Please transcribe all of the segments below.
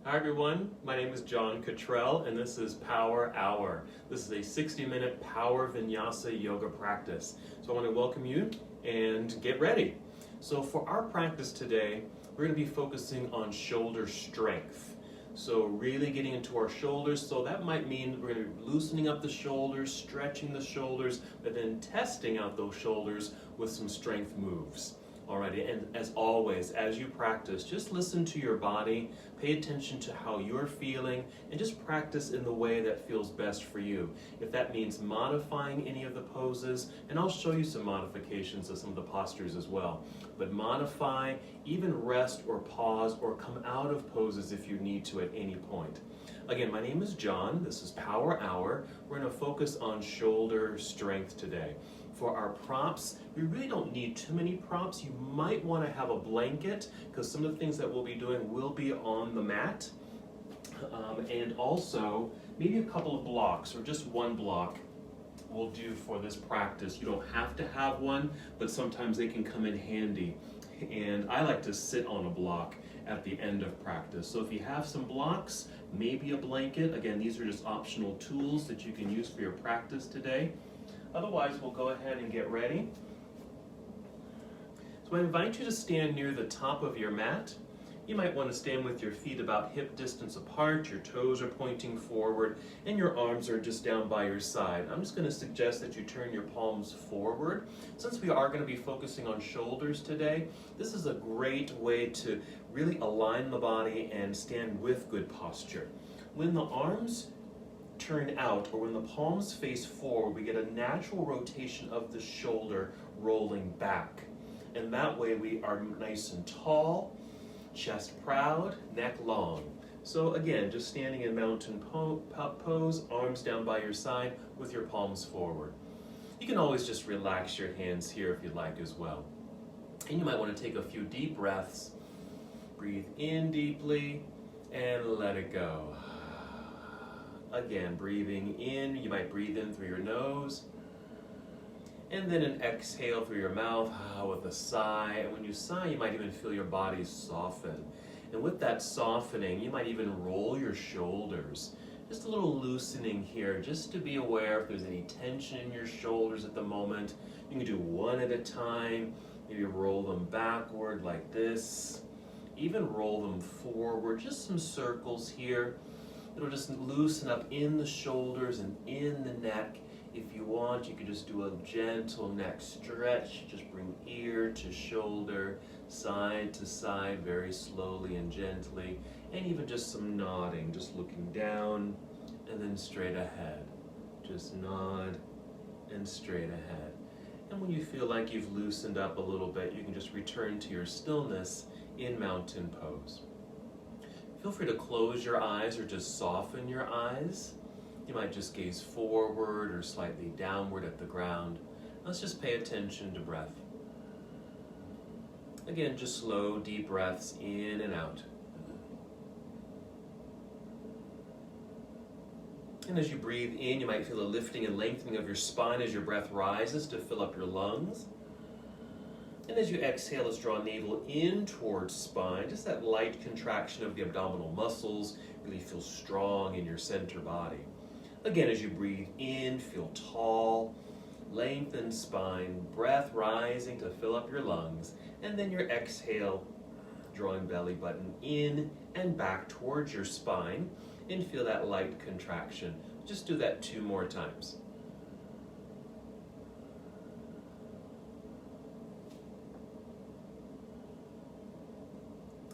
Hi everyone, my name is John Cottrell and this is Power Hour. This is a 60-minute power vinyasa yoga practice. So I want to welcome you and get ready. So for our practice today, we're going to be focusing on shoulder strength. So really getting into our shoulders, so that might mean we're going to be loosening up the shoulders, stretching the shoulders, but then testing out those shoulders with some strength moves. Alrighty, and as always, as you practice, just listen to your body, pay attention to how you're feeling, and just practice in the way that feels best for you. If that means modifying any of the poses, and I'll show you some modifications of some of the postures as well. But modify, even rest or pause or come out of poses if you need to at any point. Again, my name is John, this is Power Hour. We're going to focus on shoulder strength today. For our props, we really don't need too many props. You might want to have a blanket because some of the things that we'll be doing will be on the mat. And also maybe a couple of blocks or just one block will do for this practice. You don't have to have one, but sometimes they can come in handy. And I like to sit on a block at the end of practice. So if you have some blocks, maybe a blanket. Again, these are just optional tools that you can use for your practice today. Otherwise, we'll go ahead and get ready. So I invite you to stand near the top of your mat. You might want to stand with your feet about hip distance apart, your toes are pointing forward, and your arms are just down by your side. I'm just going to suggest that you turn your palms forward. Since we are going to be focusing on shoulders today, this is a great way to really align the body and stand with good posture. When the arms turn out, or when the palms face forward, we get a natural rotation of the shoulder rolling back. And that way we are nice and tall, chest proud, neck long. So again, just standing in mountain pose, arms down by your side with your palms forward. You can always just relax your hands here if you'd like as well. And you might want to take a few deep breaths. Breathe in deeply and let it go. Again, breathing in, you might breathe in through your nose, and then an exhale through your mouth with a sigh. And when you sigh, you might even feel your body soften. And with that softening, you might even roll your shoulders. Just a little loosening here, just to be aware if there's any tension in your shoulders at the moment. You can do one at a time. Maybe roll them backward like this. Even roll them forward, just some circles here. It'll just loosen up in the shoulders and in the neck. If you want, you can just do a gentle neck stretch. Just bring ear to shoulder, side to side, very slowly and gently. And even just some nodding, just looking down and then straight ahead. Just nod and straight ahead. And when you feel like you've loosened up a little bit, you can just return to your stillness in mountain pose. Feel free to close your eyes or just soften your eyes. You might just gaze forward or slightly downward at the ground. Let's just pay attention to breath. Again, just slow, deep breaths in and out. And as you breathe in, you might feel a lifting and lengthening of your spine as your breath rises to fill up your lungs. And as you exhale, let's draw navel in towards spine, just that light contraction of the abdominal muscles. Really feel strong in your center body. Again, as you breathe in, feel tall, lengthened spine, breath rising to fill up your lungs. And then your exhale, drawing belly button in and back towards your spine, and feel that light contraction. Just do that 2 more times.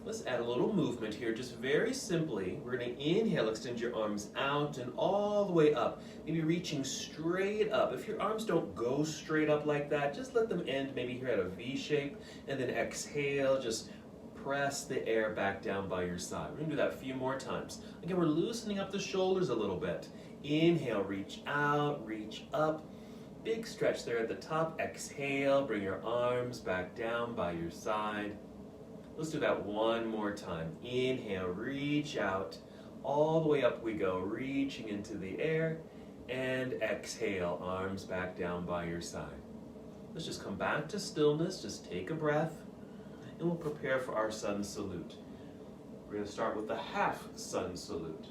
Let's add a little movement here, just very simply. We're going to inhale, extend your arms out and all the way up, maybe reaching straight up. If your arms don't go straight up like that, just let them end maybe here at a V shape, and then exhale, just press the air back down by your side. We're going to do that a few more times. Again, we're loosening up the shoulders a little bit. Inhale, reach out, reach up. Big stretch there at the top. Exhale, bring your arms back down by your side. Let's do that one more time. Inhale, reach out. All the way up we go, reaching into the air. And exhale, arms back down by your side. Let's just come back to stillness. Just take a breath. And we'll prepare for our sun salute. We're going to start with the half sun salute.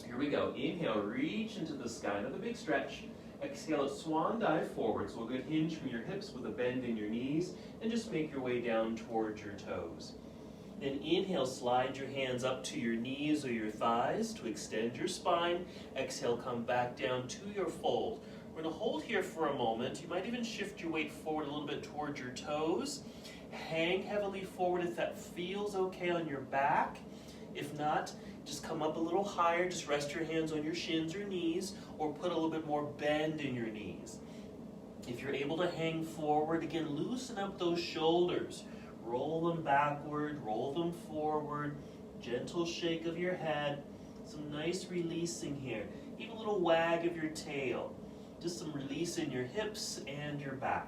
Here we go. Inhale, reach into the sky. Another big stretch. Exhale, swan dive forward. So a good hinge from your hips with a bend in your knees, and just make your way down towards your toes. Then inhale, slide your hands up to your knees or your thighs to extend your spine. Exhale, come back down to your fold. We're going to hold here for a moment. You might even shift your weight forward a little bit towards your toes. Hang heavily forward if that feels okay on your back. If not, just come up a little higher. Just rest your hands on your shins or knees, or put a little bit more bend in your knees. If you're able to hang forward, again, loosen up those shoulders. Roll them backward, roll them forward. Gentle shake of your head. Some nice releasing here. Even a little wag of your tail. Just some release in your hips and your back.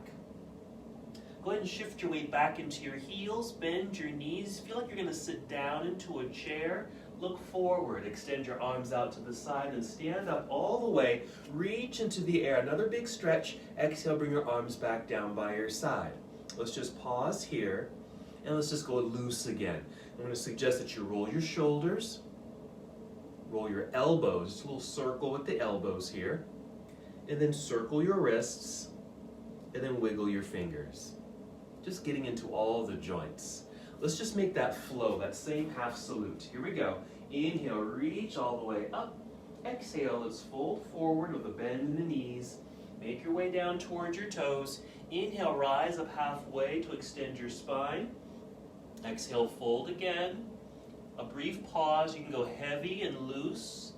Go ahead and shift your weight back into your heels. Bend your knees. Feel like you're going to sit down into a chair. Look forward. Extend your arms out to the side and stand up all the way. Reach into the air. Another big stretch. Exhale, bring your arms back down by your side. Let's just pause here. And let's just go loose again. I'm going to suggest that you roll your shoulders, roll your elbows, just a little circle with the elbows here, and then circle your wrists, and then wiggle your fingers. Just getting into all the joints. Let's just make that flow, that same half salute. Here we go. Inhale, reach all the way up. Exhale, let's fold forward with a bend in the knees. Make your way down towards your toes. Inhale, rise up halfway to extend your spine. Exhale, fold again. A brief pause. You can go heavy and loose.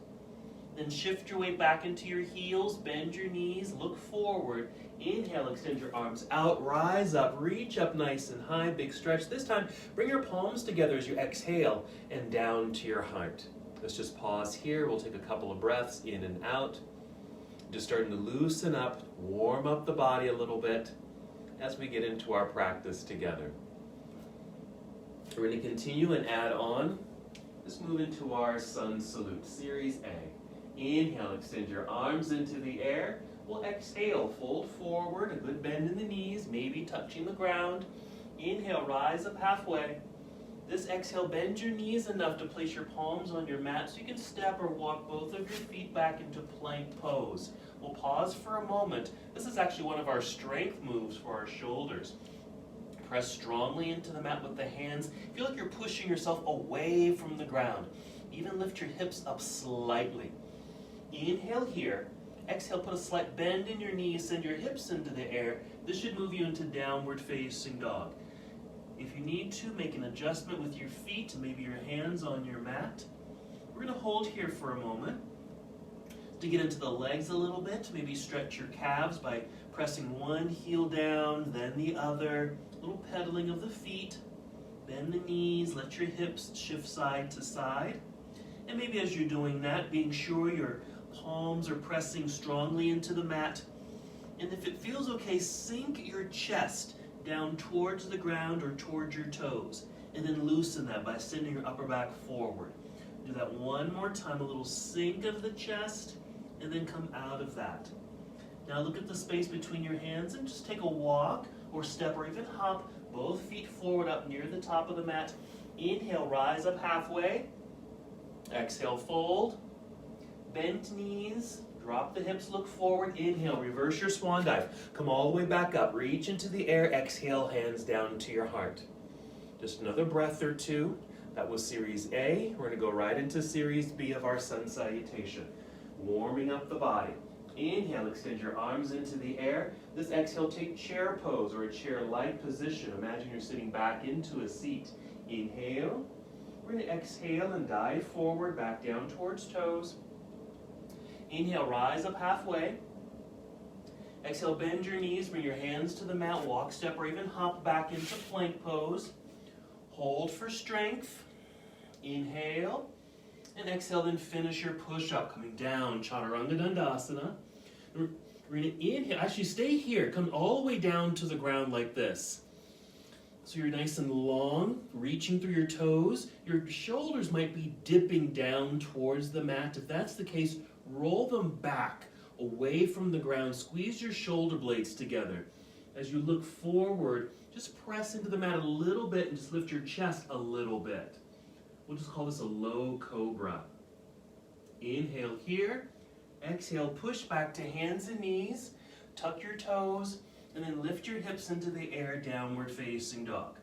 Then shift your weight back into your heels. Bend your knees. Look forward. Inhale, extend your arms out. Rise up. Reach up nice and high. Big stretch. This time, bring your palms together as you exhale and down to your heart. Let's just pause here. We'll take a couple of breaths in and out. Just starting to loosen up, warm up the body a little bit as we get into our practice together. We're going to continue and add on. Let's move into our sun salute, series A. Inhale, extend your arms into the air. We'll exhale, fold forward, a good bend in the knees, maybe touching the ground. Inhale, rise up halfway. This exhale, bend your knees enough to place your palms on your mat so you can step or walk both of your feet back into plank pose. We'll pause for a moment. This is actually one of our strength moves for our shoulders. Press strongly into the mat with the hands. Feel like you're pushing yourself away from the ground. Even lift your hips up slightly. Inhale here. Exhale, put a slight bend in your knees, send your hips into the air. This should move you into downward facing dog. If you need to, make an adjustment with your feet and maybe your hands on your mat. We're going to hold here for a moment. To get into the legs a little bit, maybe stretch your calves by pressing one heel down, then the other. A little pedaling of the feet. Bend the knees, let your hips shift side to side. And maybe as you're doing that, being sure your palms are pressing strongly into the mat. And if it feels okay, sink your chest down towards the ground or towards your toes. And then loosen that by sending your upper back forward. Do that one more time, a little sink of the chest, and then come out of that. Now look at the space between your hands and just take a walk or step or even hop, both feet forward up near the top of the mat. Inhale, rise up halfway. Exhale, fold. Bent knees, drop the hips, look forward. Inhale, reverse your swan dive. Come all the way back up, reach into the air. Exhale, hands down to your heart. Just another breath or two. That was series A. We're going to go right into series B of our sun salutation. Warming up the body. Inhale, extend your arms into the air. This exhale, take chair pose or a chair-like position. Imagine you're sitting back into a seat. Inhale. We're going to exhale and dive forward, back down towards toes. Inhale, rise up halfway. Exhale, bend your knees, bring your hands to the mat, walk, step, or even hop back into plank pose. Hold for strength. Inhale. And exhale, then finish your push-up, coming down, Chaturanga Dandasana. We're going to inhale, actually stay here, come all the way down to the ground like this. So you're nice and long, reaching through your toes. Your shoulders might be dipping down towards the mat. If that's the case, roll them back, away from the ground. Squeeze your shoulder blades together. As you look forward, just press into the mat a little bit and just lift your chest a little bit. We'll just call this a low cobra. Inhale here. Exhale, push back to hands and knees. Tuck your toes, and then lift your hips into the air, downward facing dog.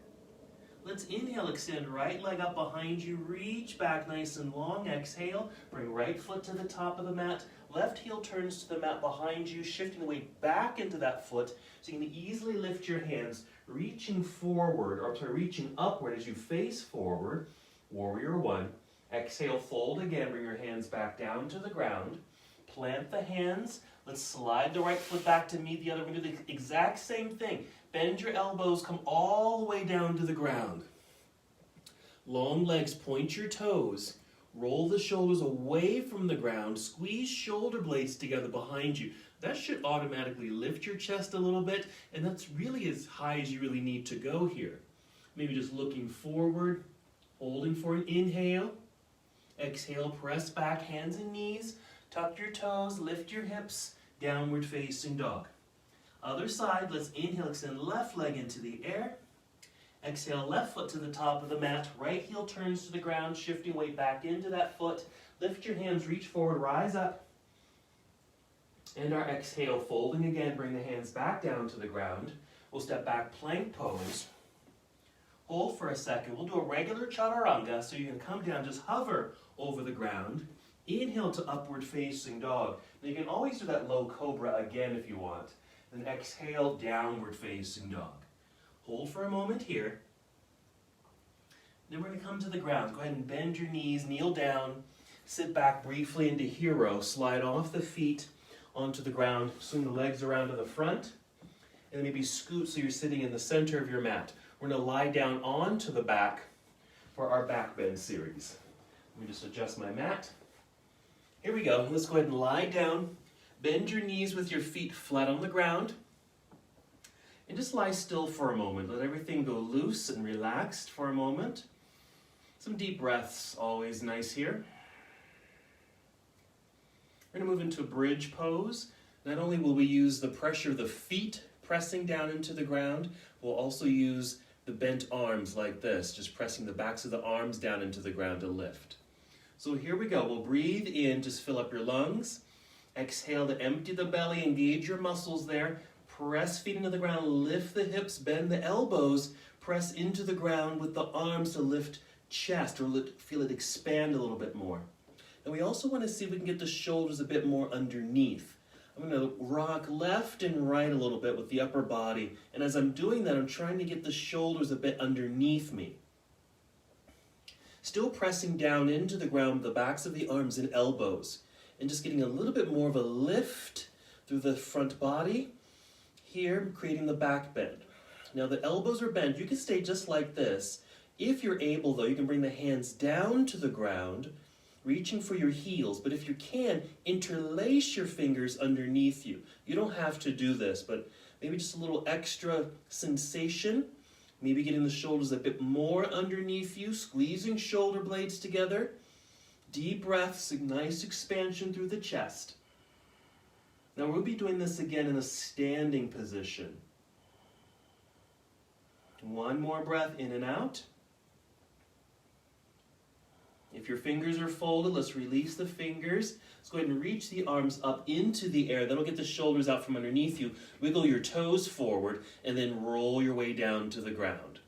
Let's inhale, extend right leg up behind you, reach back nice and long. Exhale, bring right foot to the top of the mat. Left heel turns to the mat behind you, shifting the weight back into that foot so you can easily lift your hands, reaching forward, reaching upward as you face forward. Warrior one. Exhale, fold again, bring your hands back down to the ground. Plant the hands. Let's slide the right foot back to meet the other. We're going to do the exact same thing. Bend your elbows, come all the way down to the ground. Long legs, point your toes. Roll the shoulders away from the ground. Squeeze shoulder blades together behind you. That should automatically lift your chest a little bit, and that's really as high as you really need to go here. Maybe just looking forward, holding for an inhale. Exhale, press back, hands and knees. Tuck your toes, lift your hips, downward facing dog. Other side, let's inhale, extend left leg into the air. Exhale, left foot to the top of the mat. Right heel turns to the ground, shifting weight back into that foot. Lift your hands, reach forward, rise up. And our exhale, folding again, bring the hands back down to the ground. We'll step back, plank pose. Hold for a second. We'll do a regular chaturanga, so you can come down, just hover over the ground. Inhale to upward facing dog. Now you can always do that low cobra again if you want. Then exhale, downward facing dog. Hold for a moment here. Then we're going to come to the ground. Go ahead and bend your knees, kneel down, sit back briefly into hero. Slide off the feet onto the ground, swing the legs around to the front, and then maybe scoot so you're sitting in the center of your mat. We're going to lie down onto the back for our back bend series. Let me just adjust my mat. Here we go. Let's go ahead and lie down. Bend your knees with your feet flat on the ground. And just lie still for a moment. Let everything go loose and relaxed for a moment. Some deep breaths, always nice here. We're going to move into a bridge pose. Not only will we use the pressure of the feet pressing down into the ground, we'll also use the bent arms like this, just pressing the backs of the arms down into the ground to lift. So here we go. We'll breathe in, just fill up your lungs. Exhale to empty the belly, engage your muscles there. Press feet into the ground, lift the hips, bend the elbows, press into the ground with the arms to lift chest or feel it expand a little bit more. And we also want to see if we can get the shoulders a bit more underneath. I'm going to rock left and right a little bit with the upper body. And as I'm doing that, I'm trying to get the shoulders a bit underneath me. Still pressing down into the ground with the backs of the arms and elbows. And just getting a little bit more of a lift through the front body. Here, creating the back bend. Now the elbows are bent. You can stay just like this. If you're able, though, you can bring the hands down to the ground, reaching for your heels. But if you can, interlace your fingers underneath you. You don't have to do this, but maybe just a little extra sensation. Maybe getting the shoulders a bit more underneath you, squeezing shoulder blades together. Deep breaths, a nice expansion through the chest. Now we'll be doing this again in a standing position. One more breath in and out. If your fingers are folded, let's release the fingers. Let's go ahead and reach the arms up into the air. That'll get the shoulders out from underneath you. Wiggle your toes forward and then roll your way down to the ground.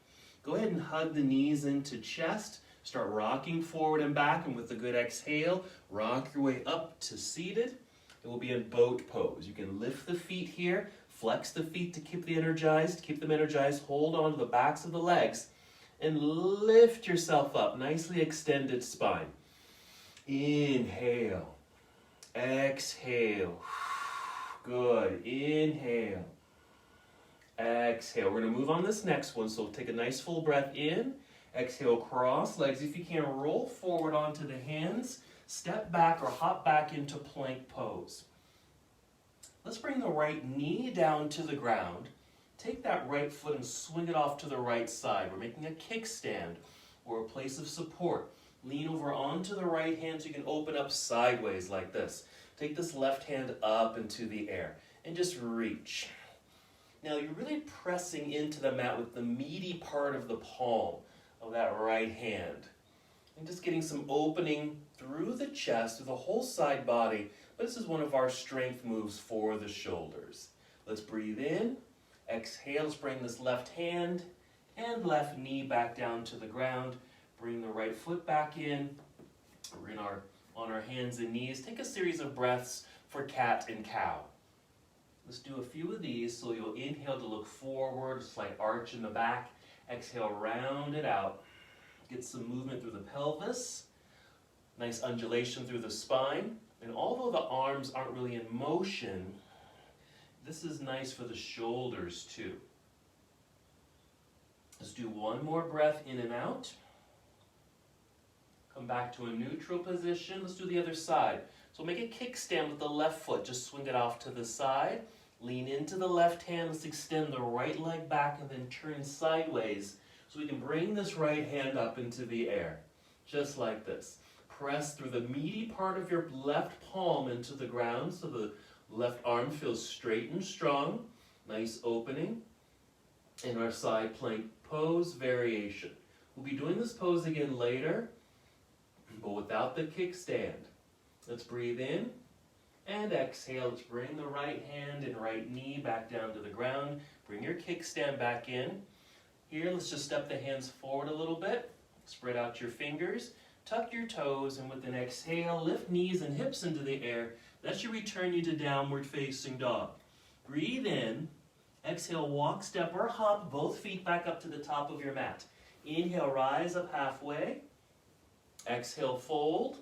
Go ahead and hug the knees into chest. Start rocking forward and back, and with a good exhale, rock your way up to seated. It will be in boat pose. You can lift the feet here, flex the feet to keep them energized, hold on to the backs of the legs, and lift yourself up. Nicely extended spine. Inhale. Exhale. Good. Inhale. Exhale. We're going to move on this next one, so take a nice full breath in. Exhale, cross legs. If you can, roll forward onto the hands. Step back or hop back into plank pose. Let's bring the right knee down to the ground. Take that right foot and swing it off to the right side. We're making a kickstand or a place of support. Lean over onto the right hand so you can open up sideways like this. Take this left hand up into the air and just reach. Now you're really pressing into the mat with the meaty part of the palm of that right hand. And just getting some opening through the chest, through the whole side body. But this is one of our strength moves for the shoulders. Let's breathe in. Exhale, let's bring this left hand and left knee back down to the ground. Bring the right foot back in. We're on our hands and knees. Take a series of breaths for cat and cow. Let's do a few of these. So you'll inhale to look forward, slight arch in the back. Exhale, round it out. Get some movement through the pelvis. Nice undulation through the spine. And although the arms aren't really in motion, this is nice for the shoulders too. Let's do one more breath in and out. Come back to a neutral position. Let's do the other side. So make a kickstand with the left foot. Just swing it off to the side. Lean into the left hand. Let's extend the right leg back and then turn sideways. So we can bring this right hand up into the air. Just like this. Press through the meaty part of your left palm into the ground so the left arm feels straight and strong. Nice opening. In our side plank pose variation. We'll be doing this pose again later, but without the kickstand. Let's breathe in and exhale. Let's bring the right hand and right knee back down to the ground. Bring your kickstand back in. Here, let's just step the hands forward a little bit. Spread out your fingers. Tuck your toes, and with an exhale, lift knees and hips into the air. That should return you to downward facing dog. Breathe in. Exhale, walk, step, or hop both feet back up to the top of your mat. Inhale, rise up halfway. Exhale, fold.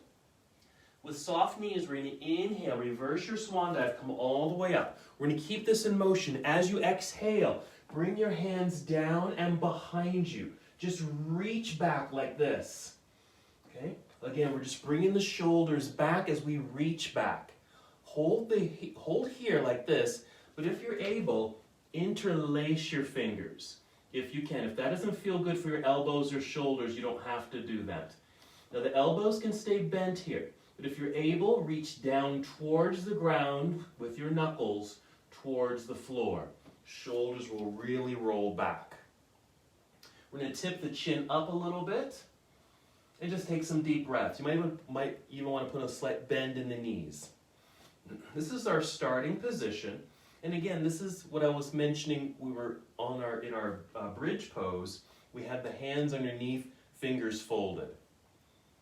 With soft knees, we're going to inhale, reverse your swan dive, come all the way up. We're going to keep this in motion. As you exhale, bring your hands down and behind you. Just reach back like this. Okay? Again, we're just bringing the shoulders back as we reach back. Hold here like this, but if you're able, interlace your fingers. If you can. If that doesn't feel good for your elbows or shoulders, you don't have to do that. Now the elbows can stay bent here, but if you're able, reach down towards the ground with your knuckles towards the floor. Shoulders will really roll back. We're going to tip the chin up a little bit and just take some deep breaths. You might even want to put a slight bend in the knees. This is our starting position. And again, this is what I was mentioning. We were in our bridge pose. We had the hands underneath, fingers folded.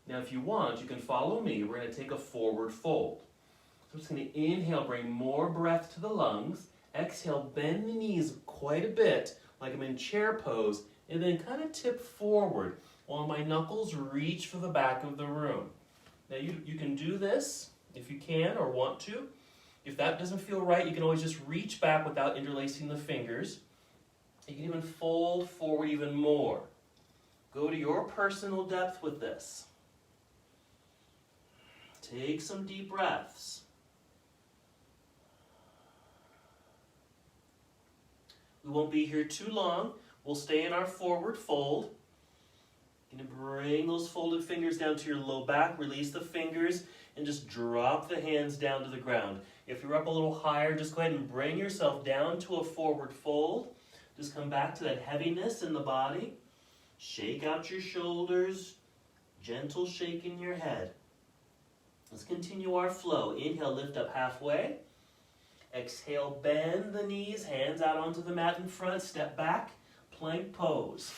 Now if you want, you can follow me. We're going to take a forward fold. So I'm just going to inhale, bring more breath to the lungs. Exhale, bend the knees quite a bit, like I'm in chair pose, and then kind of tip forward while my knuckles reach for the back of the room. Now you can do this if you can or want to. If that doesn't feel right, you can always just reach back without interlacing the fingers. You can even fold forward even more. Go to your personal depth with this. Take some deep breaths. We won't be here too long. We'll stay in our forward fold. You're going to bring those folded fingers down to your low back, release the fingers, and just drop the hands down to the ground. If you're up a little higher, just go ahead and bring yourself down to a forward fold. Just come back to that heaviness in the body. Shake out your shoulders. Gentle shake in your head. Let's continue our flow. Inhale, lift up halfway. Exhale, bend the knees, hands out onto the mat in front, step back, plank pose.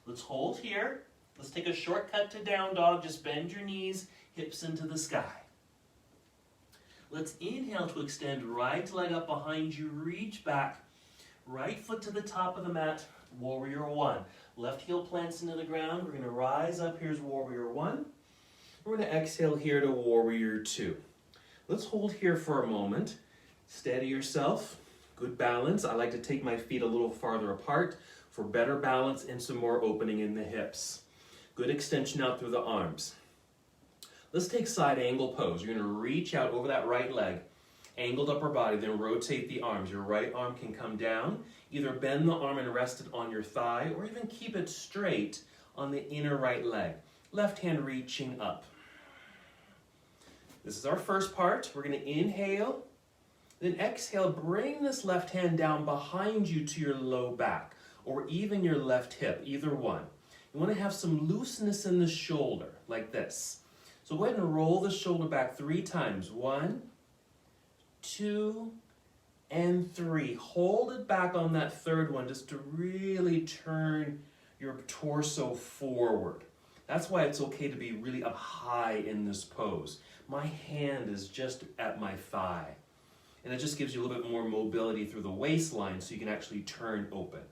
Let's hold here. Let's take a shortcut to down dog. Just bend your knees, hips into the sky. Let's inhale to extend right leg up behind you, reach back, right foot to the top of the mat, warrior one. Left heel plants into the ground. We're going to rise up. Here's warrior one. We're going to exhale here to warrior two. Let's hold here for a moment. Steady yourself. Good balance. I like to take my feet a little farther apart for better balance and some more opening in the hips. Good extension out through the arms. Let's take side angle pose. You're going to reach out over that right leg, angled upper body, then rotate the arms. Your right arm can come down. Either bend the arm and rest it on your thigh, or even keep it straight on the inner right leg. Left hand reaching up. This is our first part. We're going to inhale, then exhale. Bring this left hand down behind you to your low back, or even your left hip, either one. And You want to have some looseness in the shoulder, like this. So go ahead and roll the shoulder back 3 times. 1, 2, and 3. Hold it back on that third one just to really turn your torso forward. That's why it's okay to be really up high in this pose. My hand is just at my thigh. And it just gives you a little bit more mobility through the waistline so you can actually turn open.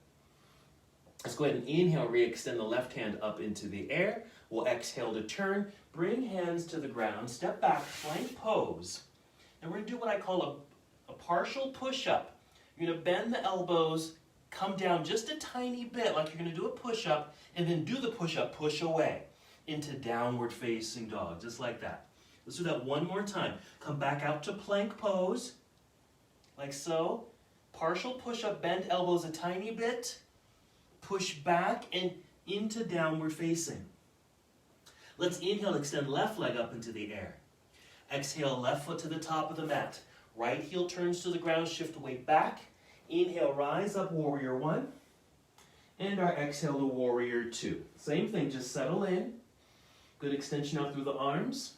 Let's go ahead and inhale, re-extend the left hand up into the air. We'll exhale to turn. Bring hands to the ground, step back, plank pose. And we're gonna do what I call a partial push-up. You're gonna bend the elbows, come down just a tiny bit like you're gonna do a push-up, and then do the push-up, push away into downward facing dog, just like that. Let's do that one more time. Come back out to plank pose, like so. Partial push-up, bend elbows a tiny bit, push back and into downward facing. Let's inhale, extend left leg up into the air. Exhale, left foot to the top of the mat. Right heel turns to the ground, shift weight back. Inhale, rise up, warrior 1. And our exhale to warrior 2. Same thing, just settle in. Good extension out through the arms.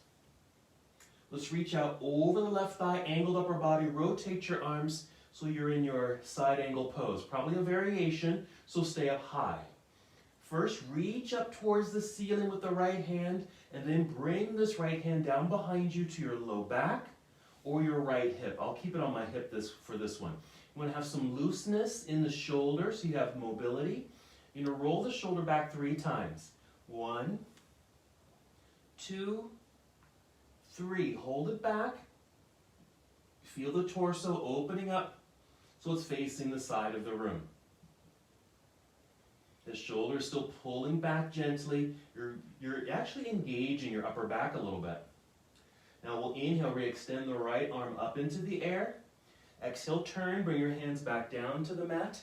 Let's reach out over the left thigh, angled upper body, rotate your arms so you're in your side angle pose. Probably a variation, so stay up high. First, reach up towards the ceiling with the right hand, and then bring this right hand down behind you to your low back or your right hip. I'll keep it on my hip for this one. You want to have some looseness in the shoulder so you have mobility. You're going to roll the shoulder back 3 times. 1, 2, 3. Hold it back. Feel the torso opening up so it's facing the side of the room. The shoulder is still pulling back gently. You're actually engaging your upper back a little bit. Now we'll inhale, re-extend the right arm up into the air. Exhale, turn, bring your hands back down to the mat.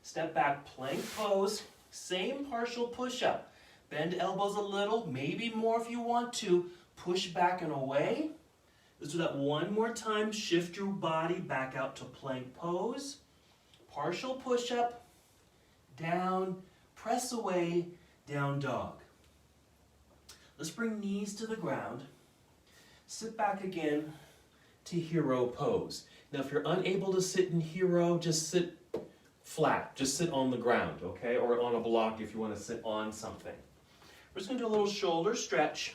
Step back, plank pose. Same partial push-up. Bend elbows a little, maybe more if you want to. Push back and away. Let's do that one more time. Shift your body back out to plank pose. Partial push-up, down, press away, down dog. Let's bring knees to the ground. Sit back again to hero pose. Now if you're unable to sit in hero, just sit flat. Just sit on the ground, okay? Or on a block if you want to sit on something. We're just going to do a little shoulder stretch.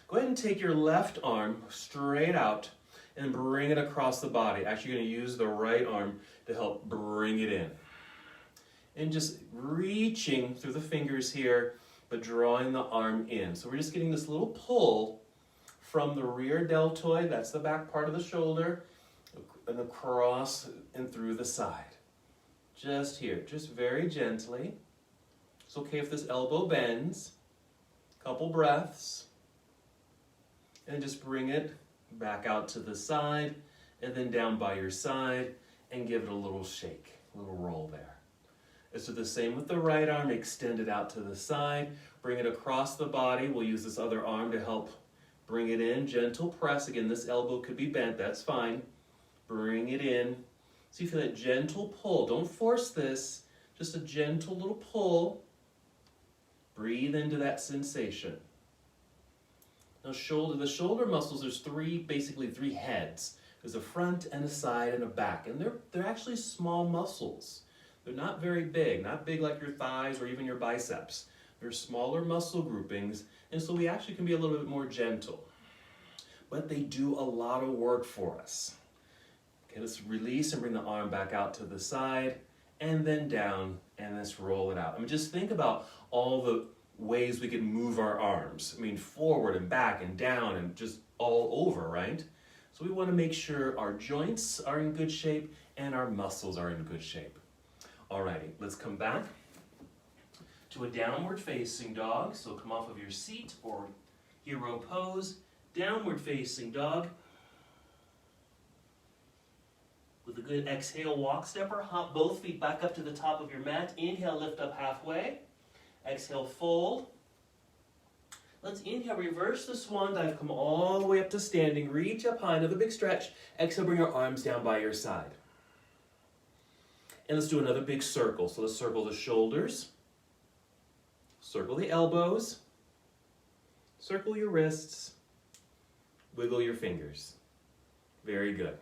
Go ahead and take your left arm straight out and bring it across the body. Actually, you're going to use the right arm to help bring it in. And just reaching through the fingers here, but drawing the arm in. So we're just getting this little pull from the rear deltoid, that's the back part of the shoulder, and across and through the side. Just here, just very gently. It's okay if this elbow bends. Couple breaths. And just bring it back out to the side, and then down by your side, and give it a little shake, a little roll there. Let's do the same with the right arm, extend it out to the side, bring it across the body. We'll use this other arm to help bring it in, gentle press. Again, this elbow could be bent, that's fine. Bring it in. So you feel that gentle pull. Don't force this, just a gentle little pull. Breathe into that sensation. Now the shoulder muscles, there's basically three heads. There's a front and a side and a back, and they're actually small muscles. They're not very big, not big like your thighs or even your biceps. They're smaller muscle groupings, and so we actually can be a little bit more gentle. But they do a lot of work for us. Okay, let's release and bring the arm back out to the side, and then down, and let's roll it out. I mean, just think about all the ways we can move our arms. I mean, forward and back and down and just all over, right? So we want to make sure our joints are in good shape and our muscles are in good shape. Alrighty, let's come back to a downward facing dog. So come off of your seat or hero pose, downward facing dog. With a good exhale, walk stepper, hop both feet back up to the top of your mat. Inhale, lift up halfway. Exhale, fold. Let's inhale, reverse the swan dive, come all the way up to standing, reach up high, another big stretch. Exhale, bring your arms down by your side. And let's do another big circle. So let's circle the shoulders. Circle the elbows, circle your wrists, wiggle your fingers. Very good.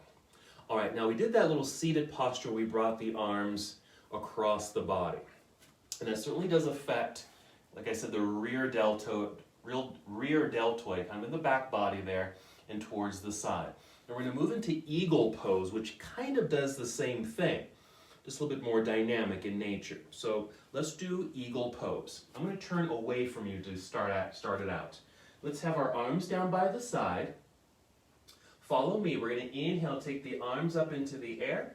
All right, now we did that little seated posture. We brought the arms across the body. And that certainly does affect, like I said, the rear deltoid, kind of in the back body there and towards the side. And we're going to move into eagle pose, which kind of does the same thing, just a little bit more dynamic in nature. So let's do eagle pose. I'm going to turn away from you to start it out. Let's have our arms down by the side. Follow me. We're going to inhale, take the arms up into the air.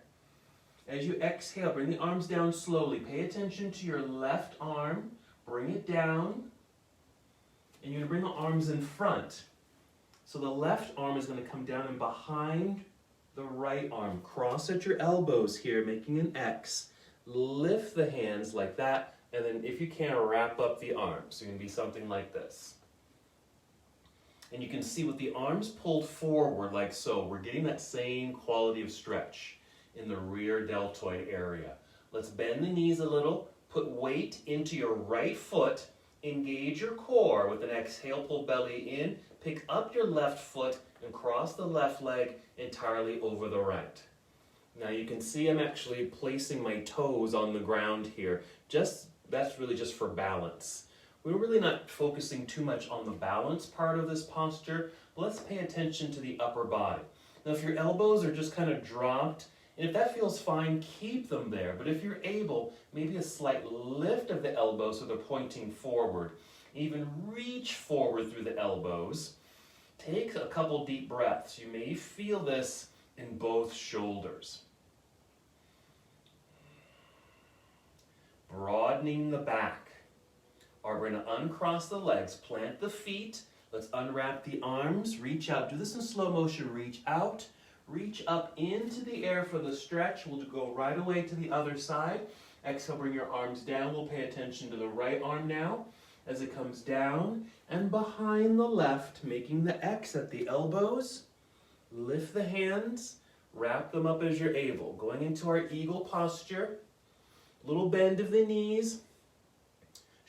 As you exhale, bring the arms down slowly. Pay attention to your left arm. Bring it down. And you're going to bring the arms in front. So the left arm is going to come down and behind the right arm. Cross at your elbows here, making an X. Lift the hands like that. And then if you can, wrap up the arms. So you're going to be something like this. And you can see with the arms pulled forward like so, we're getting that same quality of stretch in the rear deltoid area. Let's bend the knees a little, put weight into your right foot, engage your core with an exhale, pull belly in, pick up your left foot and cross the left leg entirely over the right. Now you can see I'm actually placing my toes on the ground here. That's really just for balance. We're really not focusing too much on the balance part of this posture, but let's pay attention to the upper body. Now if your elbows are just kind of dropped, and if that feels fine, keep them there. But if you're able, maybe a slight lift of the elbows so they're pointing forward. Even reach forward through the elbows. Take a couple deep breaths. You may feel this in both shoulders. Broadening the back. All right, we're going to uncross the legs, plant the feet. Let's unwrap the arms, reach out. Do this in slow motion. Reach out, reach up into the air for the stretch. We'll go right away to the other side. Exhale, bring your arms down. We'll pay attention to the right arm now as it comes down and behind the left, making the X at the elbows. Lift the hands, wrap them up as you're able. Going into our eagle posture. Little bend of the knees.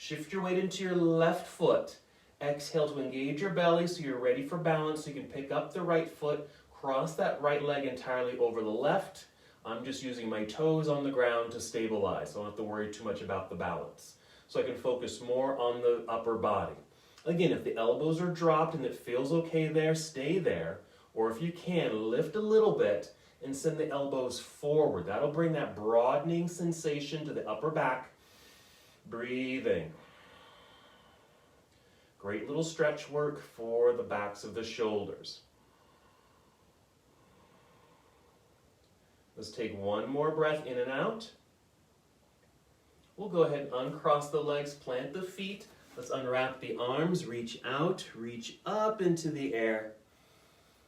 Shift your weight into your left foot. Exhale to engage your belly so you're ready for balance. So you can pick up the right foot, cross that right leg entirely over the left. I'm just using my toes on the ground to stabilize. So I don't have to worry too much about the balance. So I can focus more on the upper body. Again, if the elbows are dropped and it feels okay there, stay there. Or if you can, lift a little bit and send the elbows forward. That'll bring that broadening sensation to the upper back. Breathing. Great little stretch work for the backs of the shoulders. Let's take one more breath in and out. We'll go ahead and uncross the legs, plant the feet. Let's unwrap the arms, reach out, reach up into the air.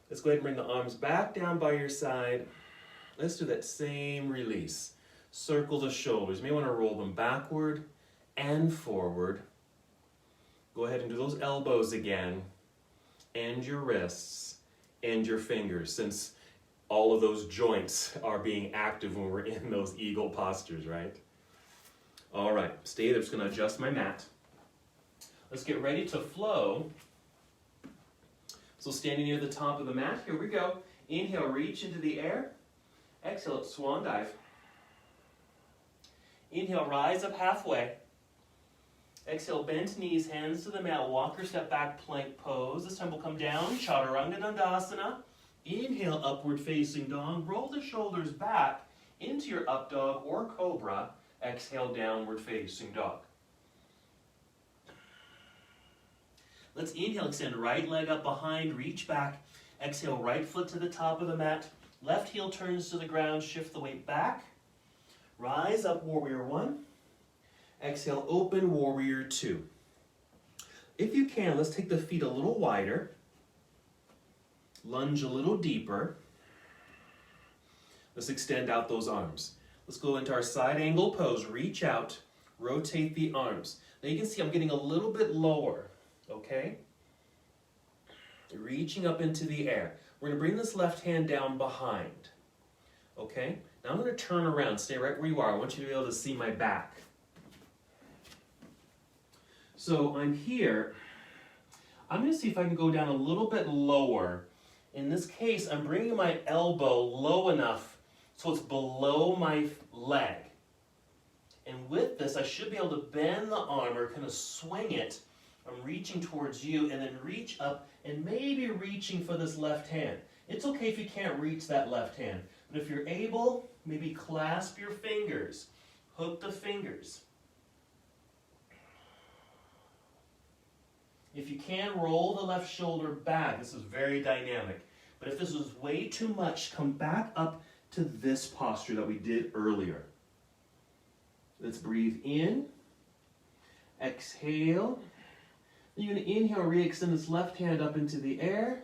Let's go ahead and bring the arms back down by your side. Let's do that same release. Circle the shoulders. You may want to roll them backward and forward. Go ahead and do those elbows again, and your wrists, and your fingers, since all of those joints are being active when we're in those eagle postures, right? All right, stay there. I'm just going to adjust my mat. Let's get ready to flow. So standing near the top of the mat, here we go. Inhale, reach into the air. Exhale, swan dive. Inhale, rise up halfway. Exhale, bent knees, hands to the mat, walk or step back, plank pose. This time we'll come down, Chaturanga Dandasana. Inhale, upward facing dog. Roll the shoulders back into your up dog or cobra. Exhale, downward facing dog. Let's inhale, extend right leg up behind, reach back. Exhale, right foot to the top of the mat. Left heel turns to the ground, shift the weight back. Rise up, warrior one. Exhale, open, warrior two. If you can, let's take the feet a little wider. Lunge a little deeper. Let's extend out those arms. Let's go into our side angle pose. Reach out, rotate the arms. Now you can see I'm getting a little bit lower, okay? Reaching up into the air. We're going to bring this left hand down behind, okay? Now I'm going to turn around, stay right where you are. I want you to be able to see my back. So I'm here. I'm going to see if I can go down a little bit lower. In this case, I'm bringing my elbow low enough so it's below my leg. And with this, I should be able to bend the arm or kind of swing it. I'm reaching towards you and then reach up and maybe reaching for this left hand. It's okay if you can't reach that left hand. But if you're able, maybe clasp your fingers. Hook the fingers. If you can, roll the left shoulder back. This is very dynamic. But if this is way too much, come back up to this posture that we did earlier. Let's breathe in. Exhale. You're going to inhale, re-extend this left hand up into the air.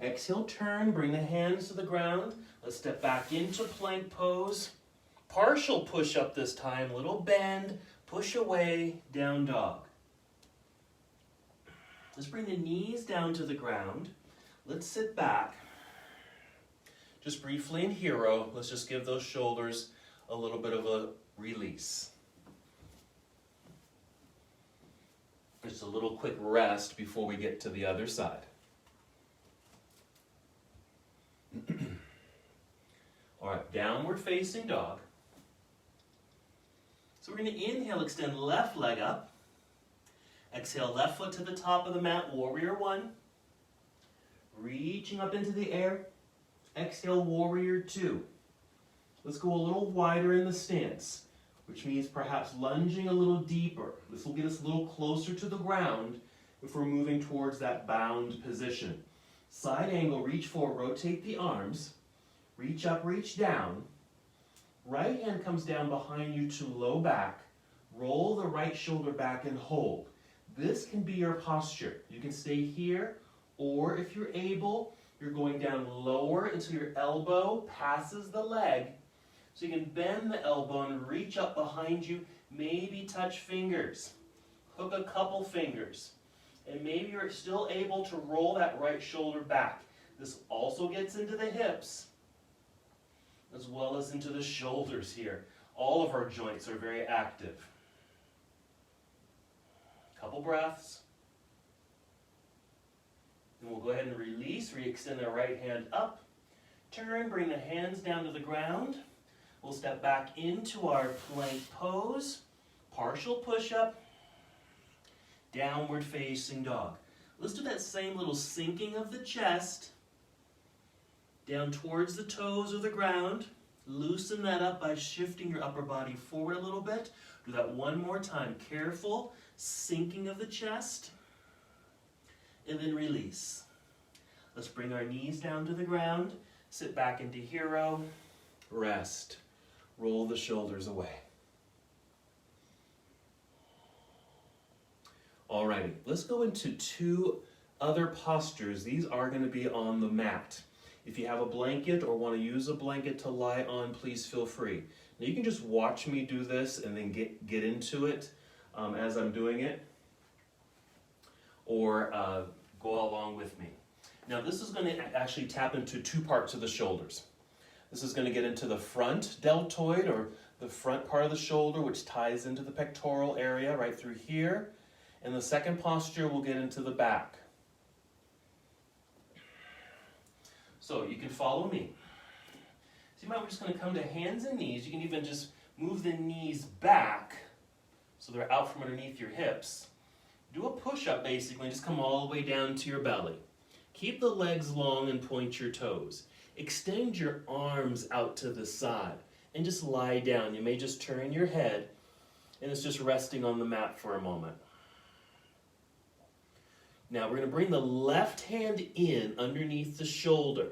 Exhale, turn, bring the hands to the ground. Let's step back into plank pose. Partial push-up this time, little bend, push away, down dog. Let's bring the knees down to the ground. Let's sit back. Just briefly in hero, let's just give those shoulders a little bit of a release. Just a little quick rest before we get to the other side. All right, downward facing dog. So we're going to inhale, extend left leg up. Exhale, left foot to the top of the mat, warrior one. Reaching up into the air. Exhale, warrior two. Let's go a little wider in the stance, which means perhaps lunging a little deeper. This will get us a little closer to the ground if we're moving towards that bound position. Side angle, reach forward, rotate the arms. Reach up, reach down. Right hand comes down behind you to low back. Roll the right shoulder back and hold. This can be your posture. You can stay here, or if you're able, you're going down lower until your elbow passes the leg. So you can bend the elbow and reach up behind you, maybe touch fingers. Hook a couple fingers. And maybe you're still able to roll that right shoulder back. This also gets into the hips, as well as into the shoulders here. All of our joints are very active. Couple breaths. And we'll go ahead and release, re-extend the right hand up. Turn, bring the hands down to the ground. We'll step back into our plank pose. Partial push-up. Downward facing dog. Let's do that same little sinking of the chest. Down towards the toes of the ground. Loosen that up by shifting your upper body forward a little bit. Do that one more time. Careful sinking of the chest. And then release. Let's bring our knees down to the ground. Sit back into hero. Rest. Roll the shoulders away. Alrighty, let's go into two other postures. These are going to be on the mat. If you have a blanket or want to use a blanket to lie on, please feel free. Now you can just watch me do this and then get into it as I'm doing it, or go along with me. Now this is going to actually tap into two parts of the shoulders. This is going to get into the front deltoid, or the front part of the shoulder, which ties into the pectoral area right through here. And the second posture will get into the back. So you can follow me. So you might, we're just going to come to hands and knees. You can even just move the knees back so they're out from underneath your hips. Do a push-up basically, just come all the way down to your belly. Keep the legs long and point your toes. Extend your arms out to the side and just lie down. You may just turn your head and it's just resting on the mat for a moment. Now we're going to bring the left hand in underneath the shoulder.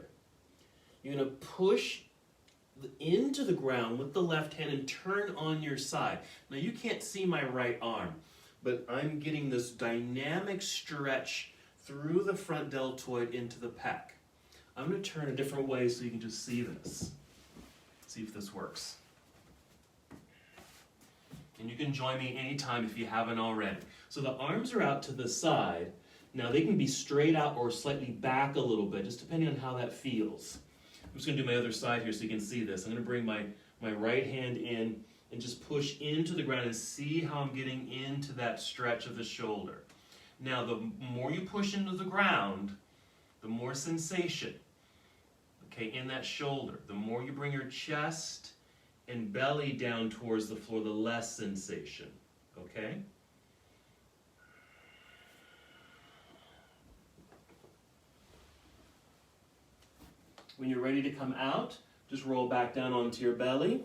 You're going to push into the ground with the left hand and turn on your side. Now you can't see my right arm, but I'm getting this dynamic stretch through the front deltoid into the pec. I'm going to turn a different way so you can just see this. See if this works. And you can join me anytime if you haven't already. So the arms are out to the side. Now they can be straight out or slightly back a little bit, just depending on how that feels. I'm just going to do my other side here so you can see this. I'm going to bring my right hand in and just push into the ground and see how I'm getting into that stretch of the shoulder. Now, the more you push into the ground, the more sensation, okay, in that shoulder. The more you bring your chest and belly down towards the floor, the less sensation, okay? When you're ready to come out, just roll back down onto your belly.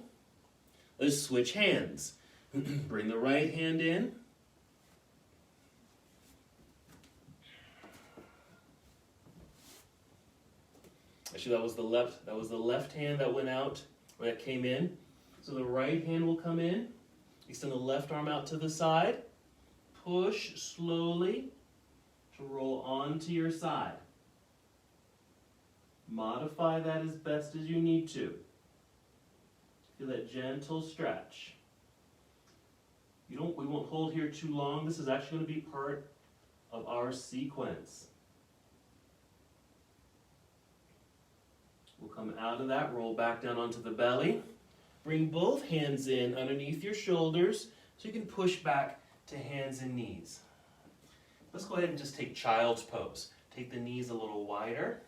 Let's switch hands. Bring the right hand in. Actually, that was the left hand that went out, or that came in. So the right hand will come in. Extend the left arm out to the side. Push slowly to roll onto your side. Modify that as best as you need to. Feel that gentle stretch. We won't hold here too long. This is actually going to be part of our sequence. We'll come out of that, roll back down onto the belly. Bring both hands in underneath your shoulders so you can push back to hands and knees. Let's go ahead and just take child's pose. Take the knees a little wider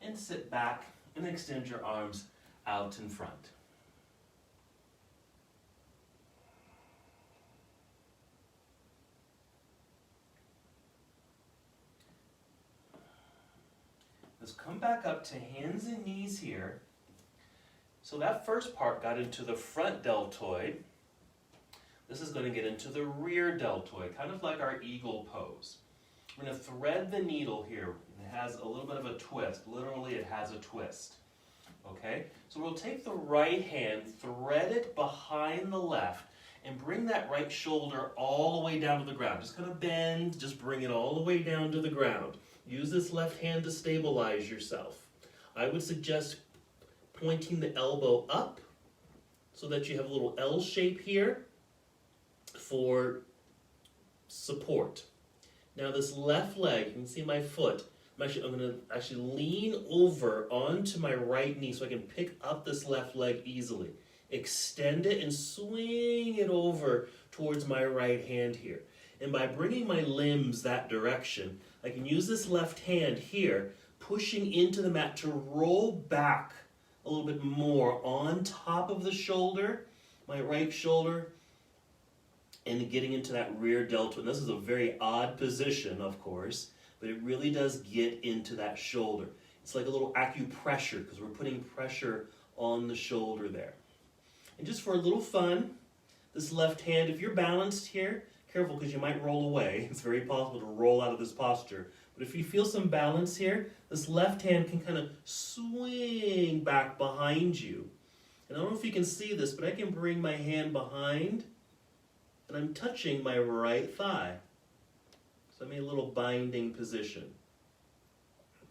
and sit back and extend your arms out in front. Let's come back up to hands and knees here. So that first part got into the front deltoid. This is going to get into the rear deltoid, kind of like our eagle pose. We're going to thread the needle here. It has a little bit of a twist. Literally, it has a twist. Okay? So we'll take the right hand, thread it behind the left, and bring that right shoulder all the way down to the ground. Just kind of bend, just bring it all the way down to the ground. Use this left hand to stabilize yourself. I would suggest pointing the elbow up so that you have a little L shape here for support. Now this left leg, you can see my foot. I'm going to actually lean over onto my right knee so I can pick up this left leg easily. Extend it and swing it over towards my right hand here. And by bringing my limbs that direction, I can use this left hand here, pushing into the mat to roll back a little bit more on top of the shoulder, my right shoulder, and getting into that rear deltoid. And this is a very odd position, of course, but it really does get into that shoulder. It's like a little acupressure because we're putting pressure on the shoulder there. And just for a little fun, this left hand, if you're balanced here, careful because you might roll away. It's very possible to roll out of this posture. But if you feel some balance here, this left hand can kind of swing back behind you. And I don't know if you can see this, but I can bring my hand behind and I'm touching my right thigh. So I'm in a little binding position.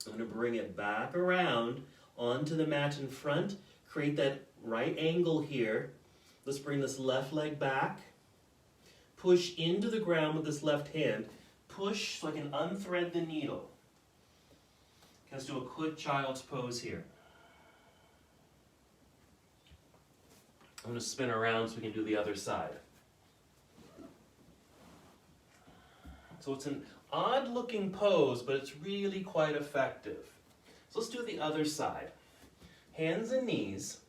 I'm going to bring it back around onto the mat in front, create that right angle here. Let's bring this left leg back. Push into the ground with this left hand. Push so I can unthread the needle. Let's do a quick child's pose here. I'm going to spin around so we can do the other side. So it's an odd looking pose, but it's really quite effective. So let's do the other side. Hands and knees.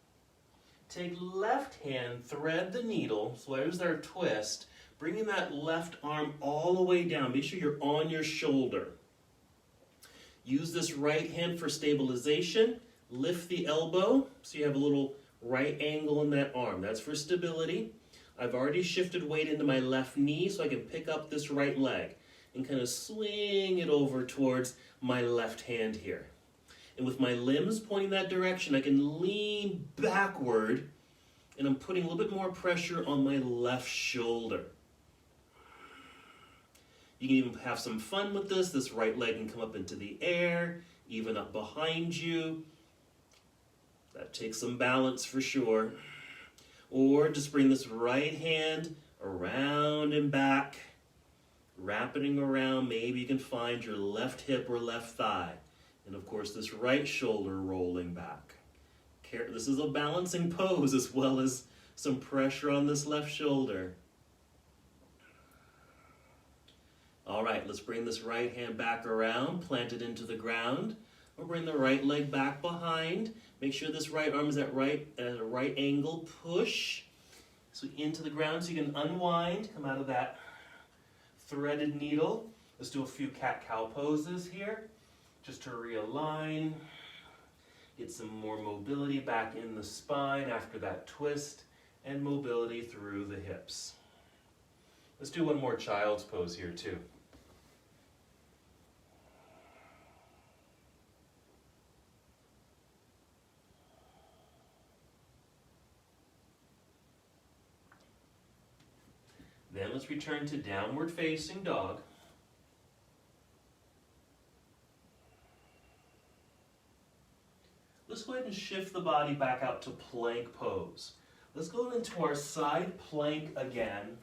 Take left hand, thread the needle, so there's our twist, bringing that left arm all the way down. Make sure you're on your shoulder. Use this right hand for stabilization. Lift the elbow so you have a little right angle in that arm. That's for stability. I've already shifted weight into my left knee so I can pick up this right leg and kind of swing it over towards my left hand here. And with my limbs pointing that direction, I can lean backward and I'm putting a little bit more pressure on my left shoulder. You can even have some fun with this. This right leg can come up into the air, even up behind you. That takes some balance for sure. Or just bring this right hand around and back, wrapping around. Maybe you can find your left hip or left thigh. And of course, this right shoulder rolling back. This is a balancing pose as well as Some pressure on this left shoulder. All right, let's bring this right hand back around, plant it into the ground. We'll bring the right leg back behind. Make sure this right arm is at a right angle. Push. So into the ground so you can unwind, come out of that threaded needle. Let's do a few cat-cow poses here, just to realign. Get some more mobility back in the spine after that twist, and mobility through the hips. Let's do one more child's pose here too. Then let's return to downward facing dog. Let's go ahead and shift the body back out to plank pose. Let's go into our side plank again.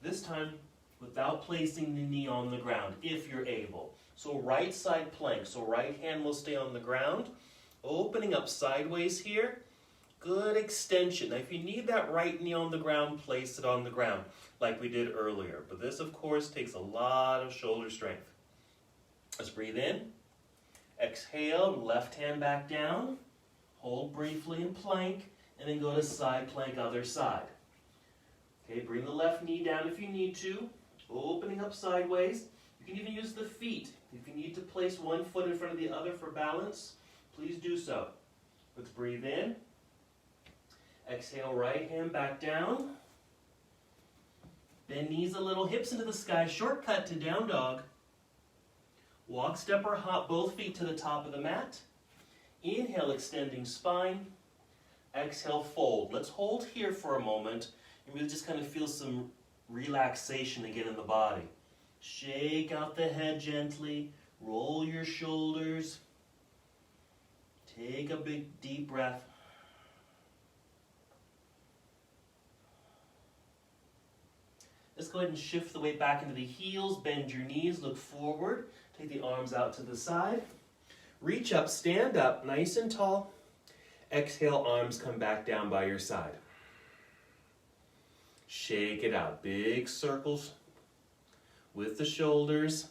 This time without placing the knee on the ground, if you're able. So right side plank, so right hand will stay on the ground. Opening up sideways here. Good extension. Now if you need that right knee on the ground, place it on the ground like we did earlier. But this, of course, takes a lot of shoulder strength. Let's breathe in. Exhale, left hand back down. Hold briefly in plank, and then go to side plank, other side. Okay, bring the left knee down if you need to. Opening up sideways. You can even use the feet. If you need to place one foot in front of the other for balance, please do so. Let's breathe in. Exhale, right hand back down. Bend knees a little, hips into the sky, shortcut to down dog. Walk, step, or hop both feet to the top of the mat. Inhale, extending spine. Exhale, fold. Let's hold here for a moment and really just kind of feel some relaxation again in the body. Shake out the head gently. Roll your shoulders. Take a big deep breath. Let's go ahead and shift the weight back into the heels. Bend your knees, look forward. Take the arms out to the side. Reach up, stand up, nice and tall. Exhale, arms come back down by your side. Shake it out. Big circles with the shoulders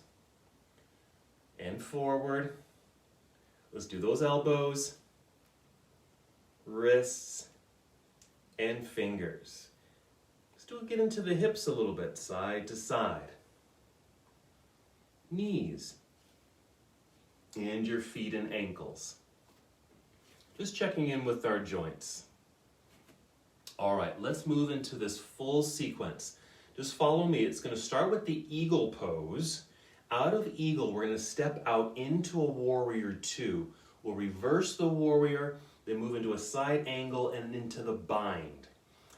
and forward. Let's do those elbows, wrists, and fingers. Let's get into the hips a little bit, side to side. Knees and your feet and ankles. Just checking in with our joints. All right, let's move into this full sequence. Just follow me. It's going to start with the eagle pose. Out of eagle, we're going to step out into a warrior two. We'll reverse the warrior, then move into a side angle and into the bind.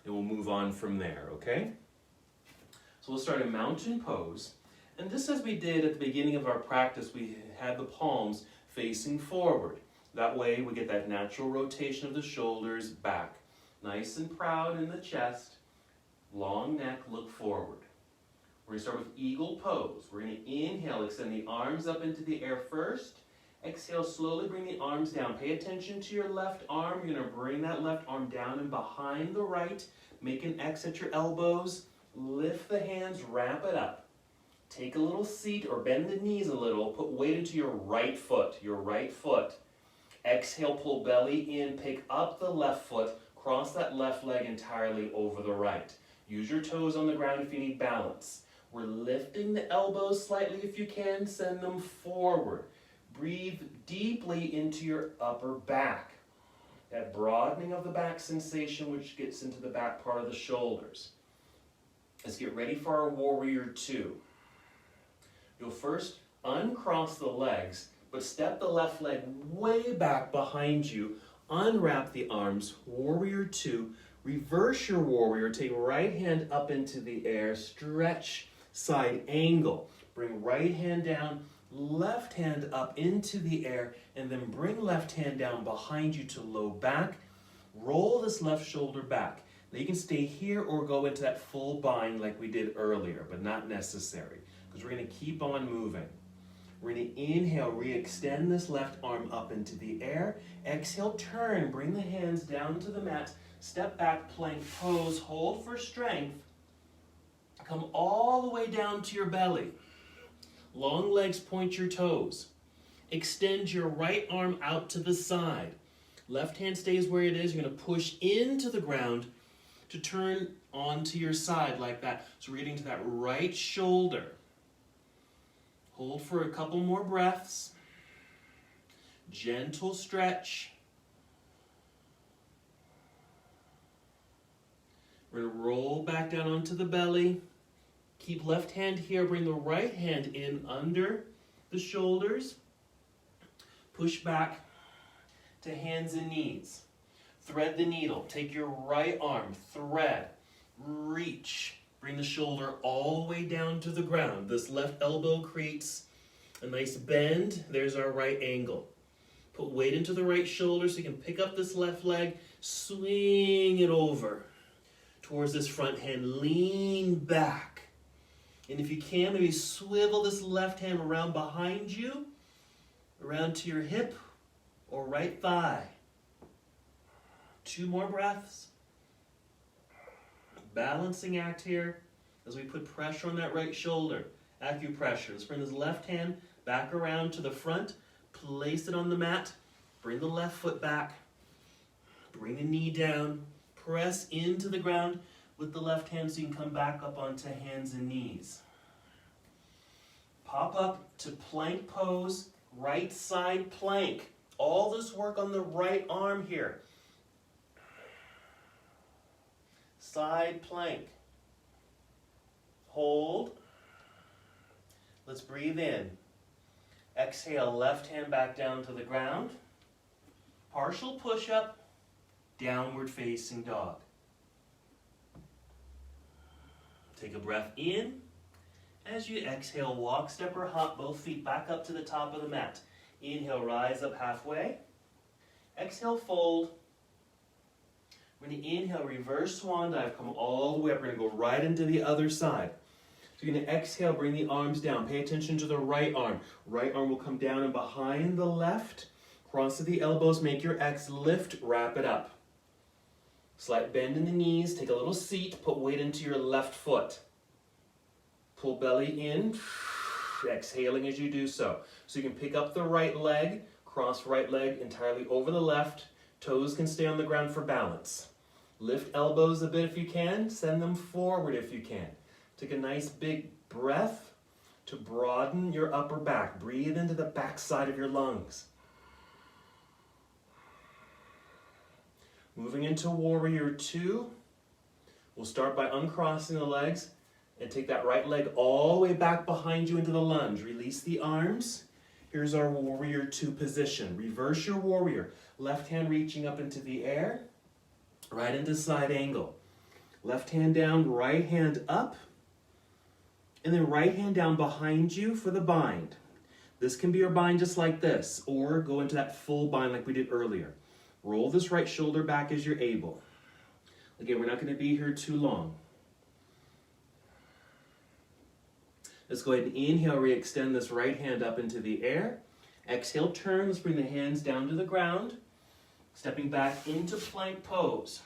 And we'll move on from there, okay? So we'll start a mountain pose. And just as we did at the beginning of our practice, we had the palms facing forward. That way we get that natural rotation of the shoulders back. Nice and proud in the chest. Long neck, look forward. We're going to start with eagle pose. We're going to inhale, extend the arms up into the air first. Exhale, slowly bring the arms down. Pay attention to your left arm. You're going to bring that left arm down and behind the right. Make an X at your elbows. Lift the hands, wrap it up. Take a little seat or bend the knees a little. Put weight into your right foot. Exhale, pull belly in. Pick up the left foot. Cross that left leg entirely over the right. Use your toes on the ground if you need balance. We're lifting the elbows slightly if you can. Send them forward. Breathe deeply into your upper back. That broadening of the back sensation which gets into the back part of the shoulders. Let's get ready for our warrior two. You'll first uncross the legs, but step the left leg way back behind you. Unwrap the arms, warrior two. Reverse your warrior, take right hand up into the air, stretch side angle. Bring right hand down, left hand up into the air, and then bring left hand down behind you to low back. Roll this left shoulder back. Now you can stay here or go into that full bind like we did earlier, but not necessary, because we're going to keep on moving. We're going to inhale, re-extend this left arm up into the air. Exhale, turn, bring the hands down to the mat. Step back, plank pose, hold for strength. Come all the way down to your belly. Long legs, point your toes. Extend your right arm out to the side. Left hand stays where it is. You're going to push into the ground to turn onto your side like that. So we're getting to that right shoulder. Hold for a couple more breaths. Gentle stretch. We're going to roll back down onto the belly. Keep left hand here. Bring the right hand in under the shoulders. Push back to hands and knees. Thread the needle. Take your right arm, thread, reach. Bring the shoulder all the way down to the ground. This left elbow creates a nice bend. There's our right angle. Put weight into the right shoulder so you can pick up this left leg, swing it over towards this front hand. Lean back. And if you can, maybe swivel this left hand around behind you, around to your hip or right thigh. 2 more breaths. Balancing act here as we put pressure on that right shoulder. Acupressure. Let's bring this left hand back around to the front. Place it on the mat. Bring the left foot back. Bring the knee down. Press into the ground with the left hand so you can come back up onto hands and knees. Pop up to plank pose. Right side plank. All this work on the right arm here. Side plank. Hold. Let's breathe in. Exhale, left hand back down to the ground. Partial push-up, downward facing dog. Take a breath in. As you exhale, walk, step, or hop both feet back up to the top of the mat. Inhale, rise up halfway. Exhale, fold. We're going to inhale, reverse swan dive, come all the way up. We're going to go right into the other side. So you're going to exhale, bring the arms down. Pay attention to the right arm. Right arm will come down and behind the left. Cross to the elbows, make your X, lift, wrap it up. Slight bend in the knees, take a little seat, put weight into your left foot. Pull belly in, exhaling as you do so. So you can pick up the right leg, cross right leg entirely over the left. Toes can stay on the ground for balance. Lift elbows a bit if you can, send them forward if you can. Take a nice big breath to broaden your upper back. Breathe into the back side of your lungs. Moving into Warrior 2, we'll start by uncrossing the legs and take that right leg all the way back behind you into the lunge. Release the arms. Here's our Warrior 2 position. Reverse your Warrior. Left hand reaching up into the air, right into side angle. Left hand down, right hand up, and then right hand down behind you for the bind. This can be your bind just like this, or go into that full bind like we did earlier. Roll this right shoulder back as you're able. Again, we're not going to be here too long. Let's go ahead and inhale, re-extend this right hand up into the air. Exhale, turn. Let's bring the hands down to the ground. Stepping back into plank pose.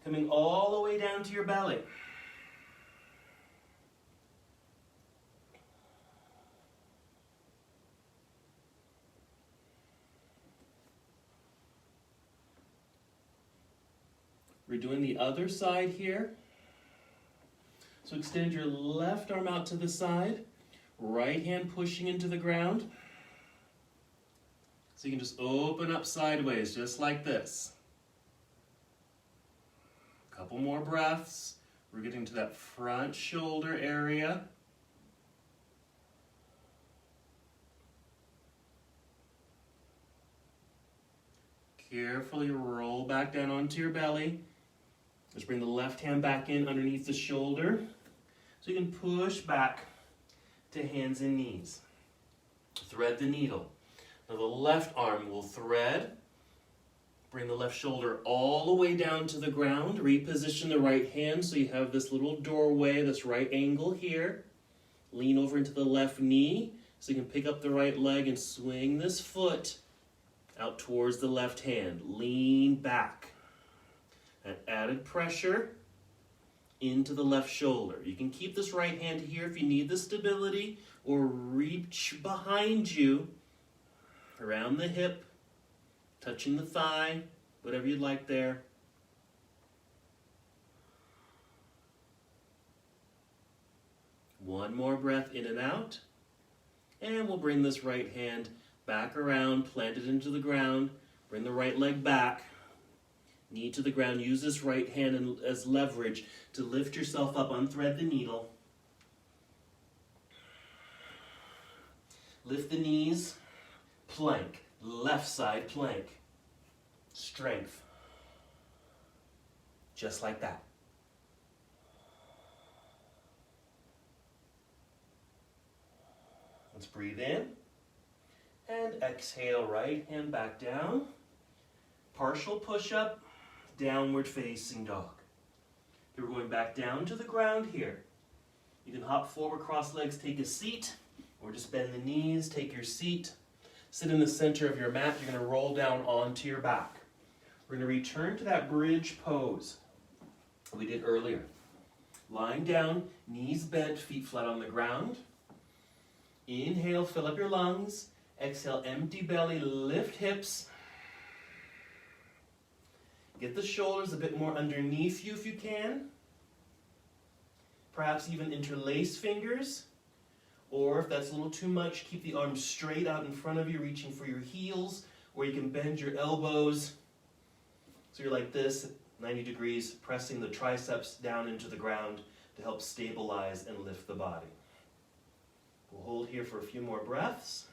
Coming all the way down to your belly. We're doing the other side here. So extend your left arm out to the side, right hand pushing into the ground. So you can just open up sideways, just like this. A couple more breaths. We're getting to that front shoulder area. Carefully roll back down onto your belly. Just bring the left hand back in underneath the shoulder so you can push back to hands and knees. Thread the needle. Now the left arm will thread. Bring the left shoulder all the way down to the ground. Reposition the right hand so you have this little doorway, this right angle here. Lean over into the left knee so you can pick up the right leg and swing this foot out towards the left hand. Lean back. And added pressure into the left shoulder. You can keep this right hand here if you need the stability, or reach behind you, around the hip, touching the thigh, whatever you'd like there. One more breath in and out. And we'll bring this right hand back around, plant it into the ground, bring the right leg back, knee to the ground. Use this right hand as leverage to lift yourself up, unthread the needle. Lift the knees, plank, left side plank. Strength. Just like that. Let's breathe in and exhale, right hand back down. Partial push-up, downward facing dog. We're going back down to the ground here. You can hop forward, cross legs, take a seat, or just bend the knees, take your seat. Sit in the center of your mat. You're going to roll down onto your back. We're going to return to that bridge pose we did earlier. Lying down, knees bent, feet flat on the ground. Inhale, fill up your lungs. Exhale, empty belly, lift hips. Get the shoulders a bit more underneath you if you can. Perhaps even interlace fingers. Or if that's a little too much, keep the arms straight out in front of you, reaching for your heels, or you can bend your elbows. So you're like this, 90 degrees, pressing the triceps down into the ground to help stabilize and lift the body. We'll hold here for a few more breaths.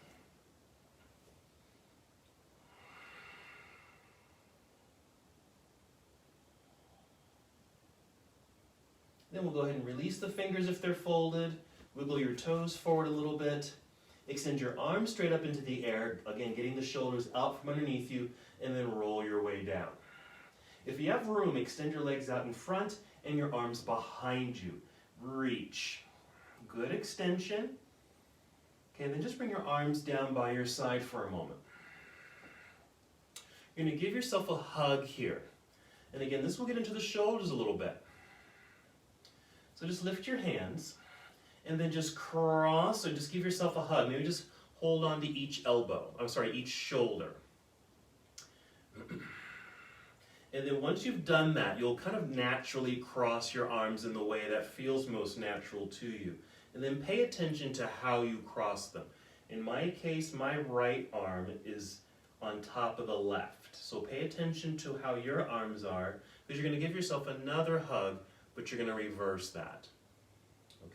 Then we'll go ahead and release the fingers if they're folded. Wiggle your toes forward a little bit. Extend your arms straight up into the air. Again, getting the shoulders out from underneath you, and then roll your way down. If you have room, extend your legs out in front and your arms behind you. Reach. Good extension. Okay, then just bring your arms down by your side for a moment. You're going to give yourself a hug here. And again, this will get into the shoulders a little bit. So just lift your hands and then just cross, or just give yourself a hug. Maybe just hold on to each each shoulder. And then once you've done that, you'll kind of naturally cross your arms in the way that feels most natural to you. And then pay attention to how you cross them. In my case, my right arm is on top of the left. So pay attention to how your arms are, because you're going to give yourself another hug, but you're going to reverse that.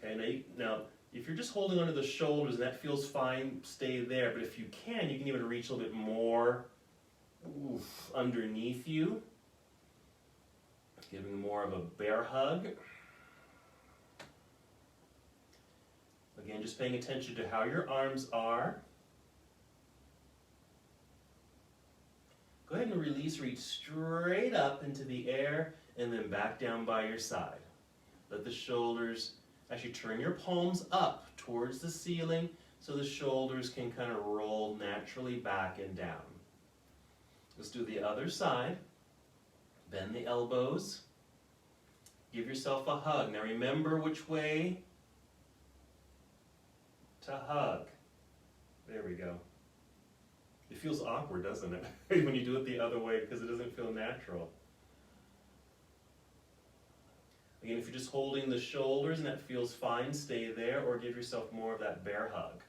Okay, now if you're just holding onto the shoulders and that feels fine, stay there. But if you can even reach a little bit more underneath you. Giving more of a bear hug. Again, just paying attention to how your arms are. Go ahead and release, reach straight up into the air and then back down by your side. Let the shoulders, actually turn your palms up towards the ceiling so the shoulders can kind of roll naturally back and down. Let's do the other side. Bend the elbows. Give yourself a hug. Now remember which way to hug. There we go. It feels awkward, doesn't it? When you do it the other way, because it doesn't feel natural. Again, if you're just holding the shoulders and that feels fine, stay there, or give yourself more of that bear hug.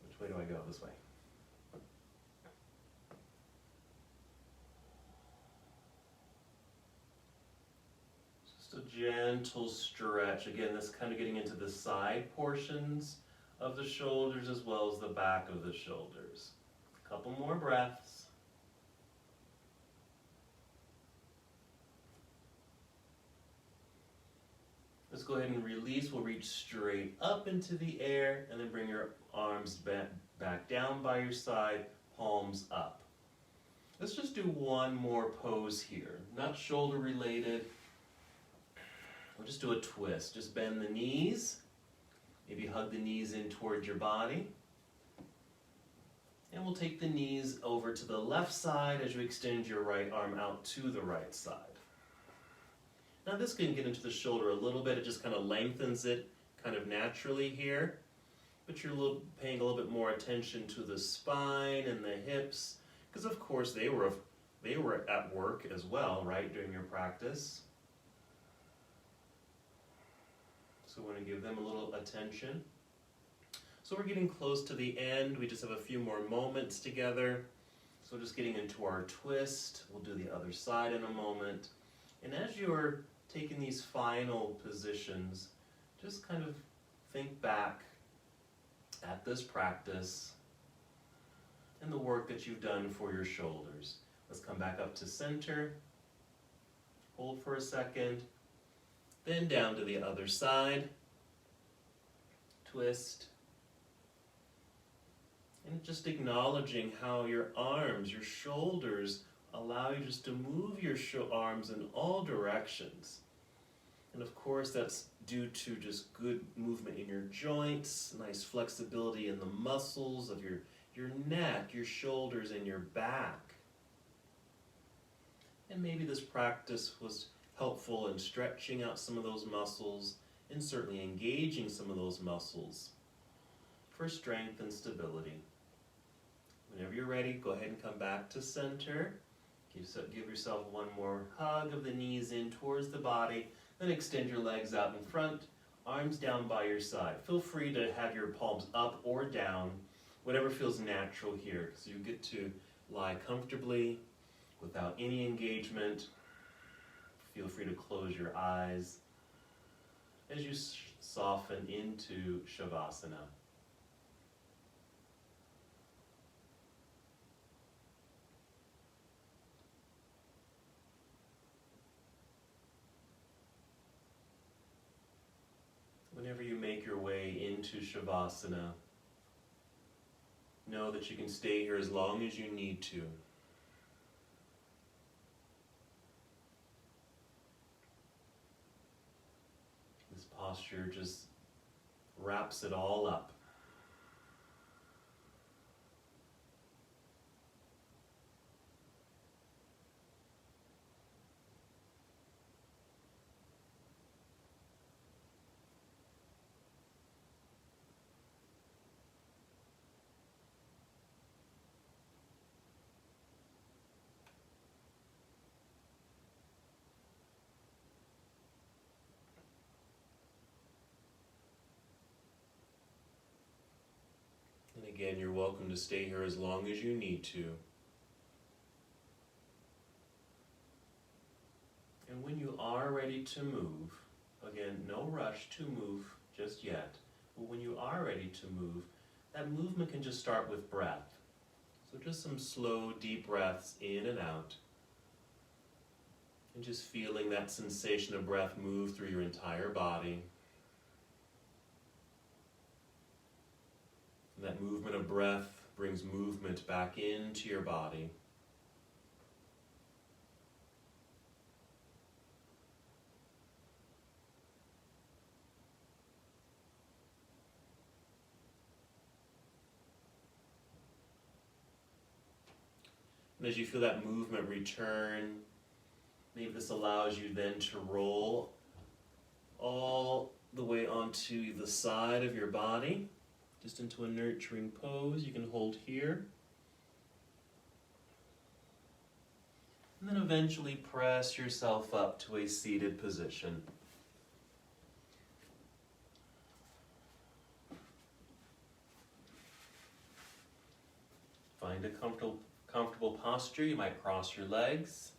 Which way do I go? This way. Just a gentle stretch. Again, this kind of getting into the side portions of the shoulders as well as the back of the shoulders. A couple more breaths. Let's go ahead and release. We'll reach straight up into the air and then bring your arms back down by your side, palms up. Let's just do one more pose here. Not shoulder related. We'll just do a twist. Just bend the knees. Maybe hug the knees in towards your body. And we'll take the knees over to the left side as you extend your right arm out to the right side. Now this can get into the shoulder a little bit. It just kind of lengthens it kind of naturally here. But you're paying a little bit more attention to the spine and the hips, because of course they were at work as well, right, during your practice. So we want to give them a little attention. So we're getting close to the end. We just have a few more moments together. So just getting into our twist. We'll do the other side in a moment. And as you're taking these final positions, just kind of think back at this practice and the work that you've done for your shoulders. Let's come back up to center. Hold for a second. Then down to the other side. Twist. And just acknowledging how your arms, your shoulders, allow you just to move your arms in all directions. And of course that's due to just good movement in your joints, nice flexibility in the muscles of your neck, your shoulders, and your back. And maybe this practice was helpful in stretching out some of those muscles and certainly engaging some of those muscles for strength and stability. Whenever you're ready, go ahead and come back to center. Give yourself one more hug of the knees in towards the body. Then extend your legs out in front, arms down by your side. Feel free to have your palms up or down, whatever feels natural here. So you get to lie comfortably without any engagement. Feel free to close your eyes as you soften into Shavasana. Whenever you make your way into Shavasana, know that you can stay here as long as you need to. This posture just wraps it all up. Again, you're welcome to stay here as long as you need to. And when you are ready to move, again, no rush to move just yet, but when you are ready to move, that movement can just start with breath. So just some slow, deep breaths in and out. And just feeling that sensation of breath move through your entire body. That movement of breath brings movement back into your body. And as you feel that movement return, maybe this allows you then to roll all the way onto the side of your body. Just into a nurturing pose. You can hold here. And then eventually press yourself up to a seated position. Find a comfortable posture. You might cross your legs.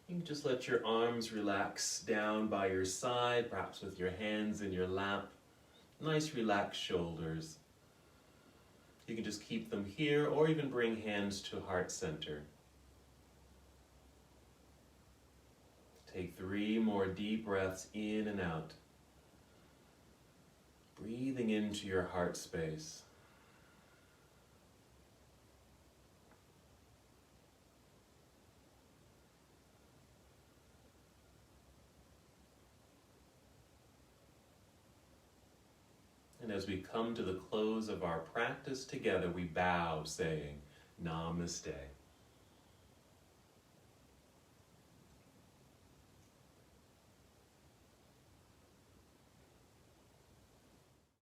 You can just let your arms relax down by your side, perhaps with your hands in your lap. Nice relaxed shoulders. You can just keep them here or even bring hands to heart center. Take 3 more deep breaths in and out. Breathing into your heart space. And as as we come to the close of our practice together, we bow saying, Namaste.